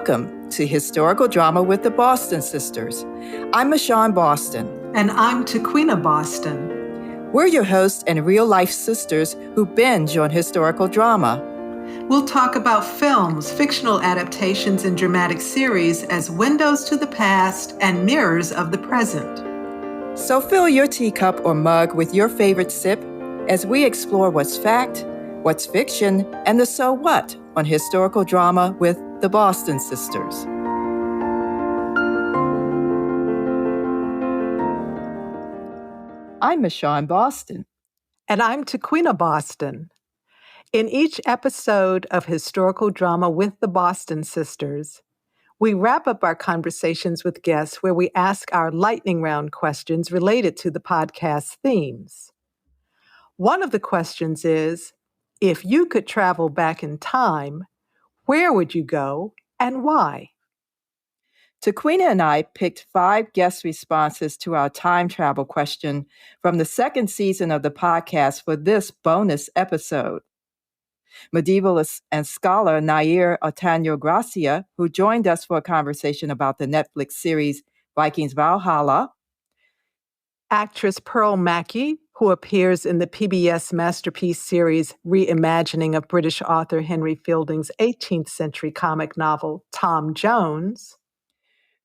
Welcome to Historical Drama with the Boston Sisters. I'm Michonne Boston. And I'm Tequina Boston. We're your hosts and real-life sisters who binge on historical drama. We'll talk about films, fictional adaptations, and dramatic series as windows to the past and mirrors of the present. So fill your teacup or mug with your favorite sip as we explore what's fact, what's fiction, and the so what on historical drama with the Boston Sisters. I'm Michonne Boston. And I'm Tequina Boston. In each episode of Historical Drama with the Boston Sisters, we wrap up our conversations with guests where we ask our lightning round questions related to the podcast's themes. One of the questions is, if you could travel back in time, where would you go and why? Tequina and I picked 5 guest responses to our time travel question from the second season of the podcast for this bonus episode. Medievalist and scholar NAHIR OTAñO GRACIA, who joined us for a conversation about the Netflix series Vikings Valhalla. Actress Pearl Mackie, who appears in the PBS Masterpiece series Reimagining of British author Henry Fielding's 18th century comic novel Tom Jones.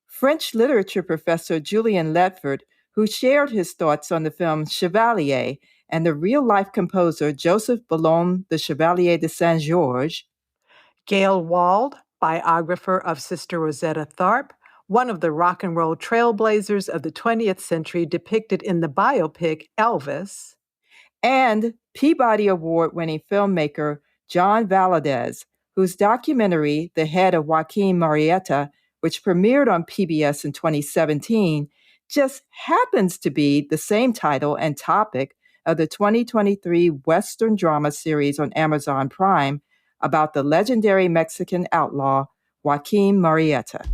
French literature professor Julien Ledford, who shared his thoughts on the film Chevalier, and the real-life composer Joseph Bologne, the Chevalier de Saint-Georges. GAYLE WALD, biographer of Sister Rosetta Tharpe, one of the rock and roll trailblazers of the 20th century depicted in the biopic ELVIS. And Peabody Award-winning filmmaker John Valadez, whose documentary, The Head of Joaquin Murrieta, which premiered on PBS in 2017, just happens to be the same title and topic of the 2023 Western drama series on Amazon Prime about the legendary Mexican outlaw Joaquin Murrieta.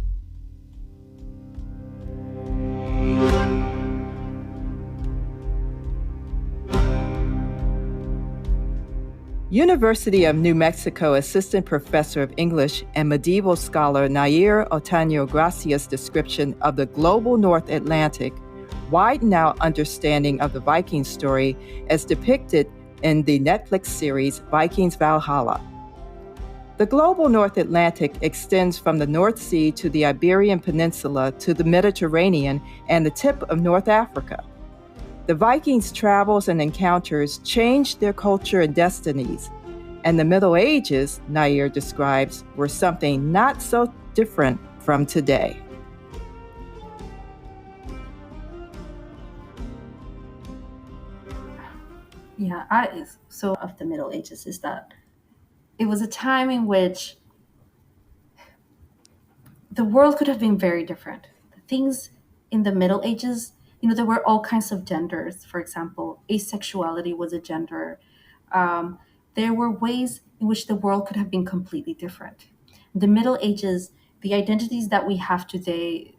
University of New Mexico Assistant Professor of English and medieval scholar NAHIR OTAñO GRACIA's description of the global North Atlantic widen our understanding of the Viking story as depicted in the Netflix series Vikings Valhalla. The global North Atlantic extends from the North Sea to the Iberian Peninsula to the Mediterranean and the tip of North Africa. The Vikings' travels and encounters changed their culture and destinies, and the Middle Ages, NAHIR describes, were something not so different from today. Yeah, so of the Middle Ages is that it was a time in which the world could have been very different. Things in the Middle Ages, there were all kinds of genders. For example, asexuality was a gender. There were ways in which the world could have been completely different. In the Middle Ages, the identities that we have today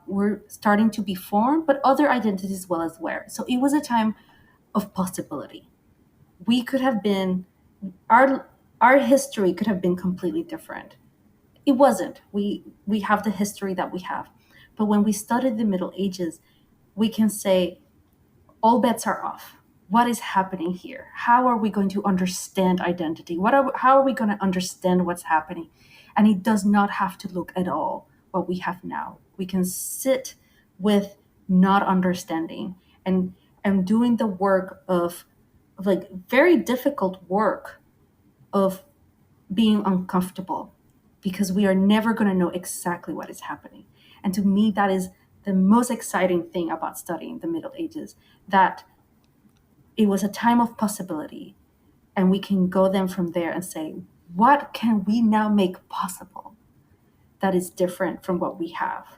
were starting to be formed, but other identities as well as were. So it was a time of possibility. We could have been, our history could have been completely different. It wasn't. We have the history that we have. But when we studied the Middle Ages, we can say all bets are off. What is happening here? How are we going to understand identity? How are we going to understand what's happening? And it does not have to look at all what we have now. We can sit with not understanding and doing the work of like very difficult work of being uncomfortable, because we are never going to know exactly what is happening. And to me, that is the most exciting thing about studying the Middle Ages, that it was a time of possibility, and we can go then from there and say, what can we now make possible that is different from what we have?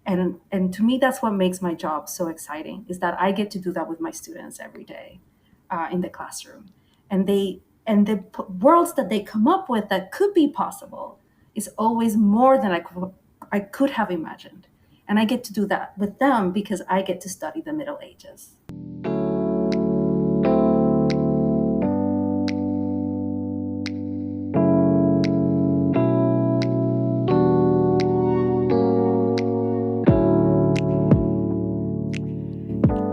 And to me, that's what makes my job so exciting, is that I get to do that with my students every day in the classroom. And the worlds that they come up with that could be possible is always more than I could have imagined. And I get to do that with them because I get to study the Middle Ages.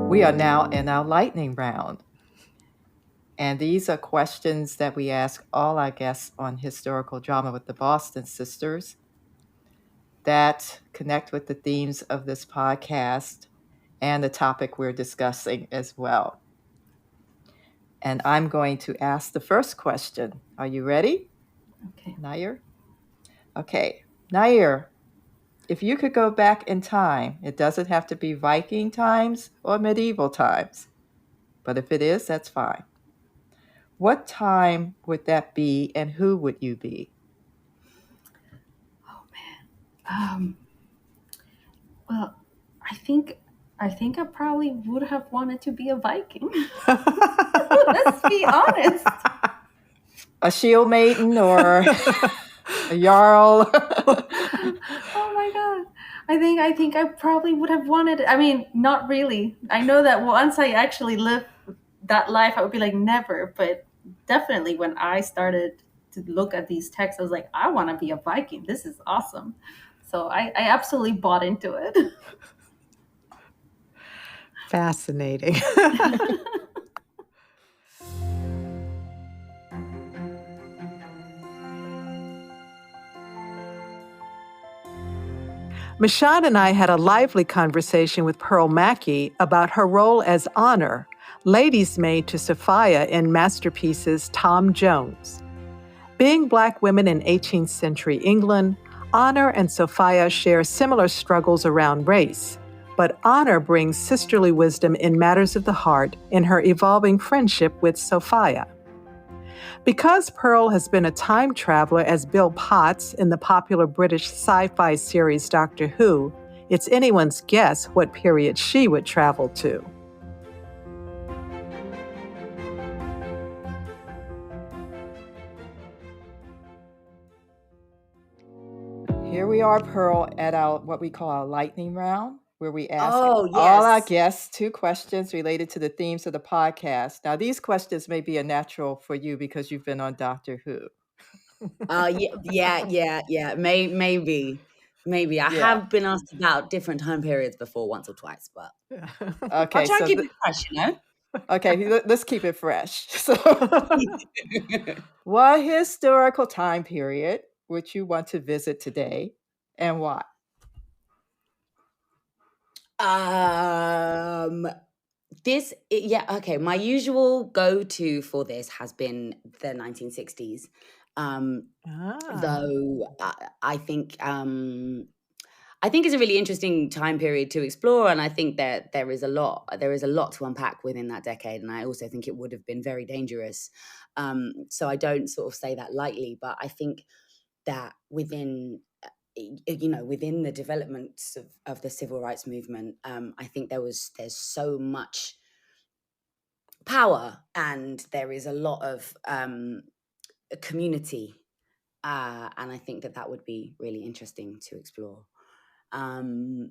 We are now in our lightning round. And these are questions that we ask all our guests on Historical Drama with the Boston Sisters that connect with the themes of this podcast and the topic we're discussing as well. And I'm going to ask the first question. Are you ready? Okay. Nahir? Okay. Nahir, if you could go back in time, it doesn't have to be Viking times or medieval times, but if it is, that's fine. What time would that be, and who would you be? Oh man. Well, I think I probably would have wanted to be a Viking. Let's be honest. A shield maiden or a jarl? Oh my god. I think I probably would have wanted it. I mean, not really. I know that once I actually live that life, I would be like, never. But definitely when I started to look at these texts, I was like, I want to be a Viking. This is awesome. So I absolutely bought into it. Fascinating. Michonne and I had a lively conversation with Pearl Mackie about her role as Honor, lady's maid to Sophia in Masterpiece's Tom Jones. Being Black women in 18th century England, Honor and Sophia share similar struggles around race, but Honor brings sisterly wisdom in matters of the heart in her evolving friendship with Sophia. Because Pearl has been a time traveler as Bill Potts in the popular British sci-fi series Doctor Who, it's anyone's guess what period she would travel to. Here we are, Pearl, at our what we call our lightning round, where we ask Oh, all our yes. guests 2 questions related to the themes of the podcast. Now, these questions may be a natural for you because you've been on Doctor Who. Yeah. Maybe. I Yeah. have been asked about different time periods before once or twice, but Okay, I'll try so and keep it fresh, you know? okay, let's keep it fresh. So, what historical time period would you want to visit today, and why? My usual go-to for this has been the 1960s. Though I think it's a really interesting time period to explore, and I think that there is a lot to unpack within that decade, and I also think it would have been very dangerous. So I don't sort of say that lightly, but I think that within the developments of the civil rights movement, I think there's so much power, and there is a lot of community, and I think that would be really interesting to explore. But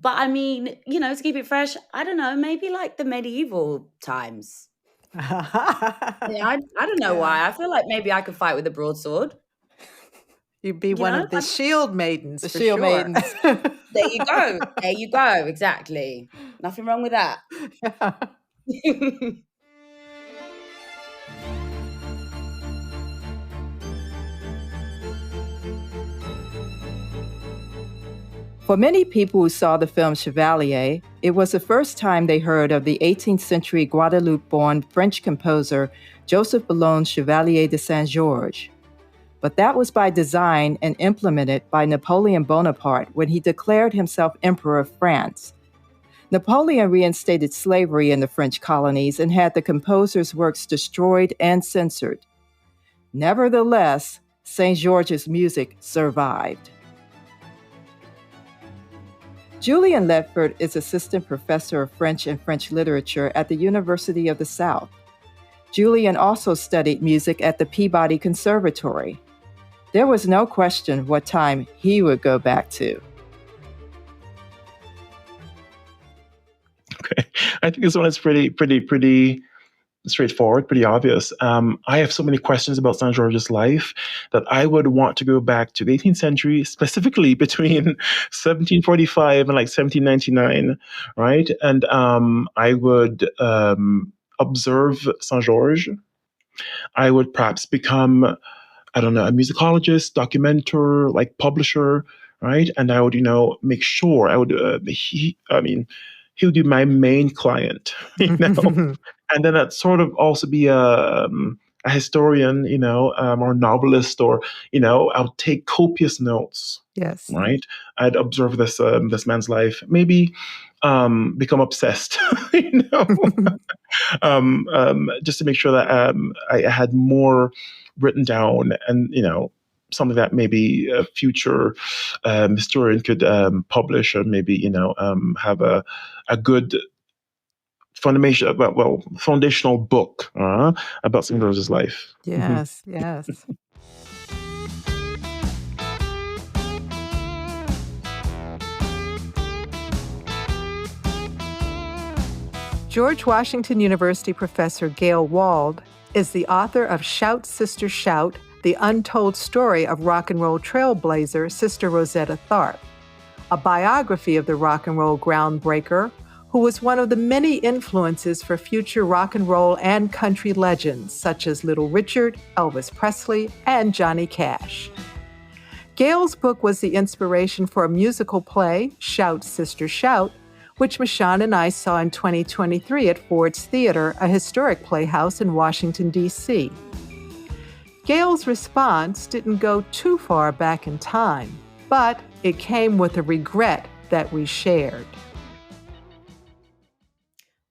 I mean, to keep it fresh, I don't know, maybe like the medieval times. I don't know why. I feel like maybe I could fight with a broadsword. You'd be one of the shield maidens. The shield maidens. There you go. Exactly. Nothing wrong with that. Yeah. For many people who saw the film Chevalier, it was the first time they heard of the 18th century Guadeloupe-born French composer Joseph Bologne Chevalier de Saint-Georges. But that was by design and implemented by Napoleon Bonaparte when he declared himself Emperor of France. Napoleon reinstated slavery in the French colonies and had the composer's works destroyed and censored. Nevertheless, Saint-Georges' music survived. Julien Ledford is assistant professor of French and French literature at the University of the South. Julien also studied music at the Peabody Conservatory. There was no question what time he would go back to. Okay, I think this one is pretty straightforward, pretty obvious. I have so many questions about St. George's life that I would want to go back to the 18th century, specifically between 1745 and like 1799, right? And I would observe St. George. I would perhaps become, I don't know, a musicologist, documenter, like publisher, right? And I would, make sure he would be my main client, and then I'd sort of also be a historian, or novelist, or I'll take copious notes. Yes. Right. I'd observe this man's life, maybe become obsessed, just to make sure that I had more written down, and something that maybe a future historian could publish, or maybe have a good foundational book about St. George's life. Yes, yes. George Washington University professor GAYLE WALD is the author of Shout, Sister, Shout, The Untold Story of Rock and Roll Trailblazer Sister Rosetta Tharpe, a biography of the rock and roll groundbreaker who was one of the many influences for future rock and roll and country legends such as Little Richard, Elvis Presley, and Johnny Cash. GAYLE's book was the inspiration for a musical play, Shout, Sister, Shout, which Michonne and I saw in 2023 at Ford's Theater, a historic playhouse in Washington, D.C. GAYLE's response didn't go too far back in time, but it came with a regret that we shared.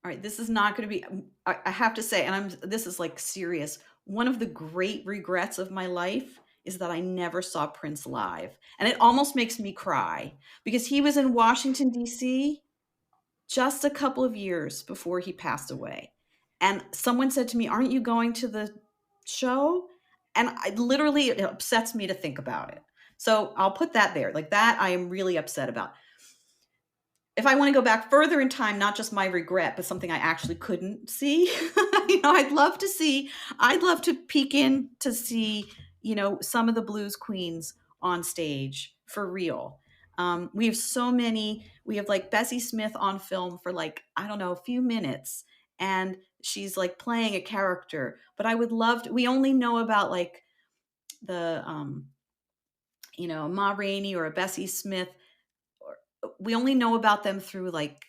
All right, this is not going to be, I have to say, and this is like serious. One of the great regrets of my life is that I never saw Prince live. And it almost makes me cry because he was in Washington, D.C. just a couple of years before he passed away. And someone said to me, "Aren't you going to the show?" And it upsets me to think about it. So I'll put that there. Like that, I am really upset about. If I want to go back further in time, not just my regret, but something I actually couldn't see, I'd love to peek in to see, some of the blues queens on stage for real. We have so many. We have like Bessie Smith on film for a few minutes, and she's like playing a character. But I would love to. We only know about like the, Ma Rainey or a Bessie Smith. We only know about them through like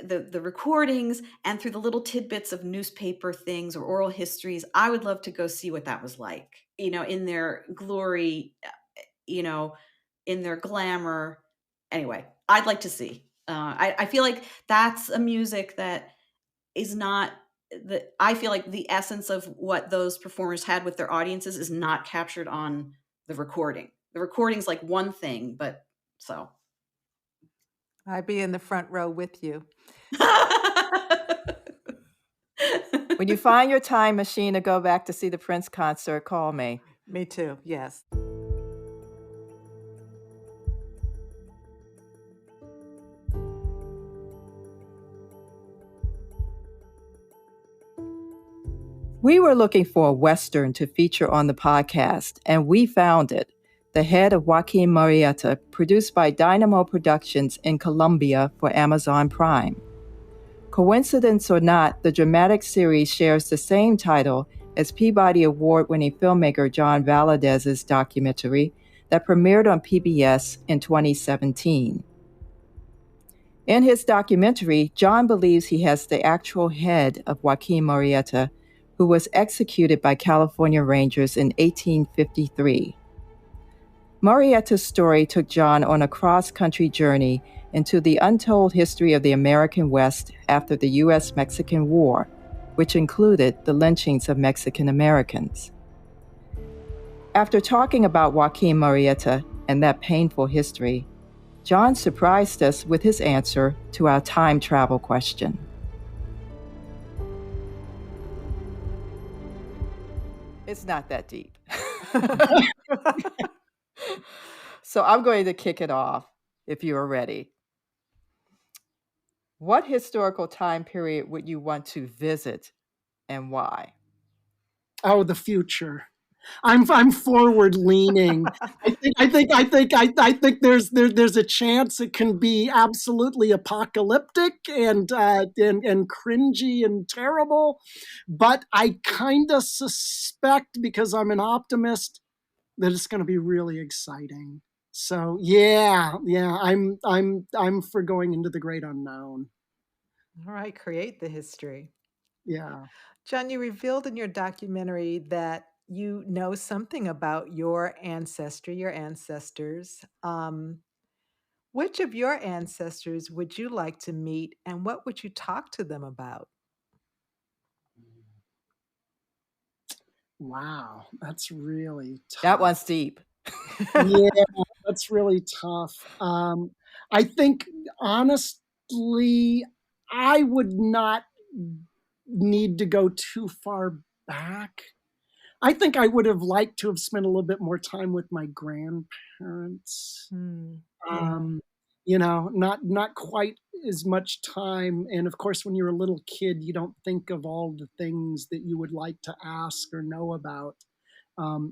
the recordings and through the little tidbits of newspaper things or oral histories. I would love to go see what that was like, in their glory, in their glamour. Anyway, I'd like to see. I feel like that's a music that is not I feel like the essence of what those performers had with their audiences is not captured on the recording. The recording's like one thing, but so. I'd be in the front row with you. When you find your time machine to go back to see the Prince concert, call me. Me too, yes. We were looking for a Western to feature on the podcast, and we found it. The Head of Joaquin Murrieta, produced by Dynamo Productions in Colombia for Amazon Prime. Coincidence or not, the dramatic series shares the same title as Peabody Award-winning filmmaker John Valadez's documentary that premiered on PBS in 2017. In his documentary, John believes he has the actual head of Joaquin Murrieta, who was executed by California Rangers in 1853. Murrieta's story took John on a cross-country journey into the untold history of the American West after the U.S.-Mexican War, which included the lynchings of Mexican Americans. After talking about Joaquin Murrieta and that painful history, John surprised us with his answer to our time travel question. It's not that deep. So I'm going to kick it off if you are ready. What historical time period would you want to visit and why? Oh, the future. I'm forward leaning. I think there's a chance it can be absolutely apocalyptic and cringy and terrible, but I kind of suspect, because I'm an optimist, that it's going to be really exciting. So yeah, I'm for going into the great unknown. All right, create the history. Yeah. John, you revealed in your documentary that you know something about your ancestry, your ancestors. Which of your ancestors would you like to meet, and what would you talk to them about? Wow, that's really tough. That one's deep. Yeah, that's really tough. I think, honestly, I would not need to go too far back. I think I would have liked to have spent a little bit more time with my grandparents. Not quite as much time. And of course, when you're a little kid, you don't think of all the things that you would like to ask or know about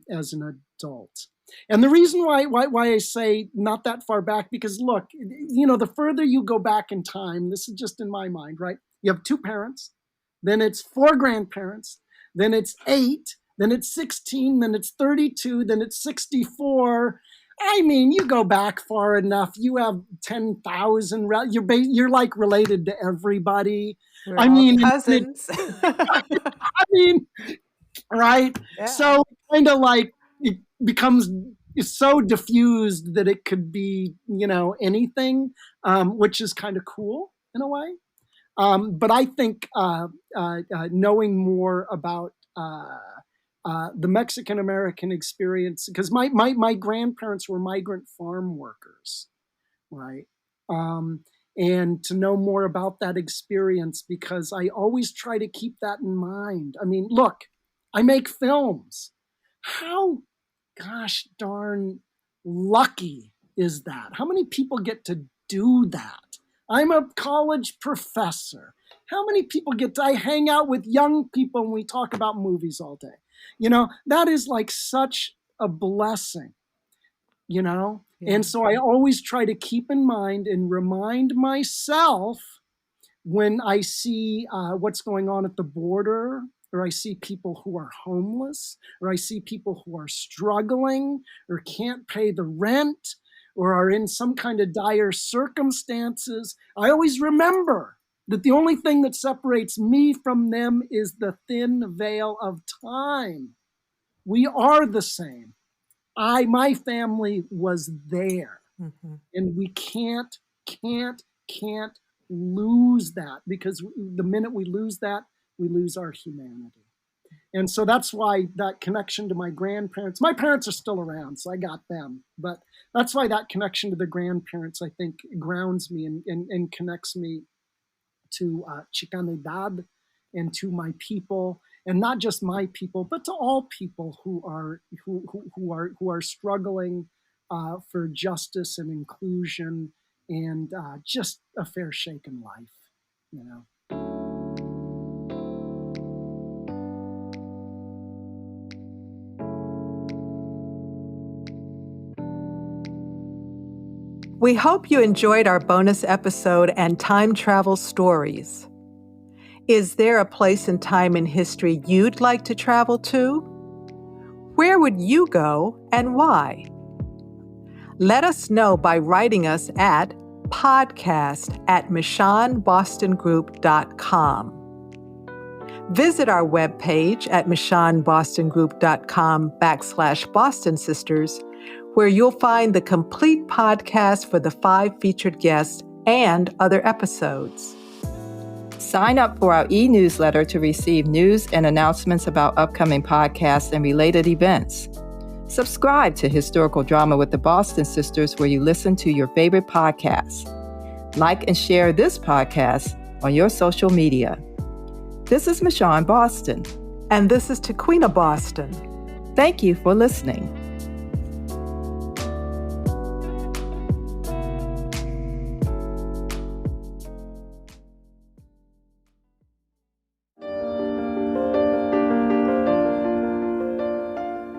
as an adult. And the reason why I say not that far back, because look, the further you go back in time, this is just in my mind, right? You have 2 parents, then it's 4 grandparents, then it's 8, then it's 16, then it's 32, then it's 64. I mean, you go back far enough, you have 10,000. You're like related to everybody. We're all cousins. I mean, right? Yeah. So kind of like it becomes so diffused that it could be, anything, which is kind of cool in a way. But I think knowing more about the Mexican-American experience, because my grandparents were migrant farm workers, right? And to know more about that experience, because I always try to keep that in mind. I mean, look, I make films. How gosh darn lucky is that? How many people get to do that? I'm a college professor. How many people I hang out with young people and we talk about movies all day? That is like such a blessing, Yeah. And so I always try to keep in mind and remind myself when I see what's going on at the border, or I see people who are homeless, or I see people who are struggling or can't pay the rent or are in some kind of dire circumstances, I always remember that the only thing that separates me from them is the thin veil of time. We are the same. My family was there. Mm-hmm. And we can't lose that, because the minute we lose that, we lose our humanity. And so that's why that connection to my grandparents, my parents are still around, so I got them. But that's why that connection to the grandparents, I think, grounds me and connects me to Chicanidad and to my people, and not just my people, but to all people who are struggling for justice and inclusion and just a fair shake in life, We hope you enjoyed our bonus episode and time travel stories. Is there a place and time in history you'd like to travel to? Where would you go and why? Let us know by writing us at podcast@michonbostongroup.com. Visit our webpage at michonbostongroup.com/Boston Sisters, where you'll find the complete podcast for the 5 featured guests and other episodes. Sign up for our e-newsletter to receive news and announcements about upcoming podcasts and related events. Subscribe to Historical Drama with the Boston Sisters where you listen to your favorite podcasts. Like and share this podcast on your social media. This is Michon Boston. And this is Tequina Boston. Thank you for listening.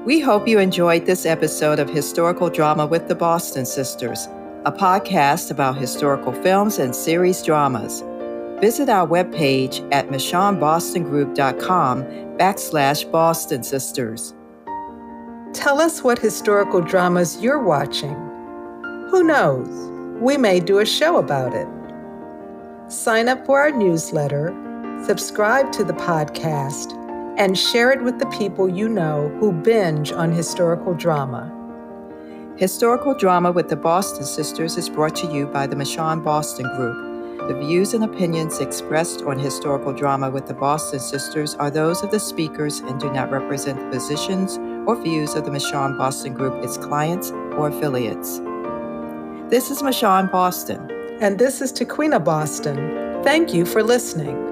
We hope you enjoyed this episode of Historical Drama with the Boston Sisters, a podcast about historical films and series dramas. Visit our webpage at michonnebostongroup.com/Boston Sisters. Tell us what historical dramas you're watching. Who knows? We may do a show about it. Sign up for our newsletter, subscribe to the podcast, and share it with the people you know who binge on historical drama. Historical Drama with the Boston Sisters is brought to you by the Michonne Boston Group. The views and opinions expressed on Historical Drama with the Boston Sisters are those of the speakers and do not represent the positions or views of the Michonne Boston Group, its clients, or affiliates. This is Michonne Boston. And this is Tequina Boston. Thank you for listening.